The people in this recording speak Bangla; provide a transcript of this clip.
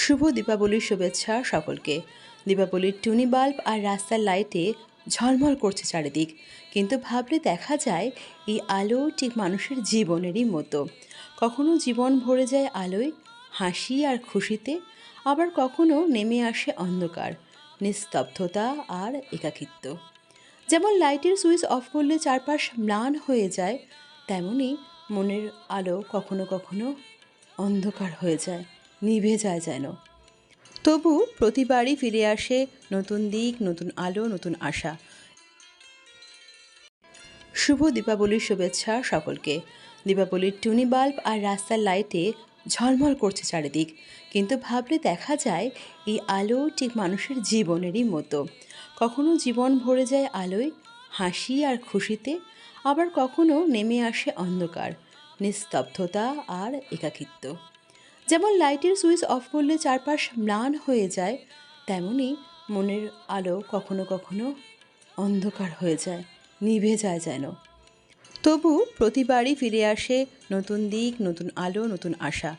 শুভ দীপাবলির শুভেচ্ছা সকলকে। দীপাবলির টুনি বাল্ব আর রাস্তার লাইটে ঝলমল করছে চারিদিক, কিন্তু ভাবলে দেখা যায় এই আলো ঠিক মানুষের জীবনেরই মতো। কখনো জীবন ভরে যায় আলোয়, হাসি আর খুশিতে, আবার কখনো নেমে আসে অন্ধকার, নিস্তব্ধতা আর একাকিত্ব। যেমন লাইটের সুইচ অফ করলে চারপাশ ম্লান হয়ে যায়, তেমনি মনের আলো কখনো কখনো অন্ধকার হয়ে যায়, নিভে যায় যেন। তবু প্রতিবারই ফিরে আসে নতুন দিক, নতুন আলো, নতুন আশা। শুভ দীপাবলির শুভেচ্ছা সকলকে। দীপাবলির টুনি বাল্ব আর রাস্তার লাইটে ঝলমল করছে চারিদিক, কিন্তু ভাবলে দেখা যায় এই আলো ঠিক মানুষের জীবনেরই মতো। কখনো জীবন ভরে যায় আলোয়, হাসি আর খুশিতে, আবার কখনো নেমে আসে অন্ধকার, নিস্তব্ধতা আর একাকিত্ব। যেমন লাইটের সুইচ অফ করলে চারপাশ ম্লান হয়ে যায়, তেমনি মনের আলো কখনো কখনো অন্ধকার হয়ে যায়, নিভে যায় যেন। তবু প্রতিবারই ফিরে আসে নতুন দিক, নতুন আলো, নতুন আশা।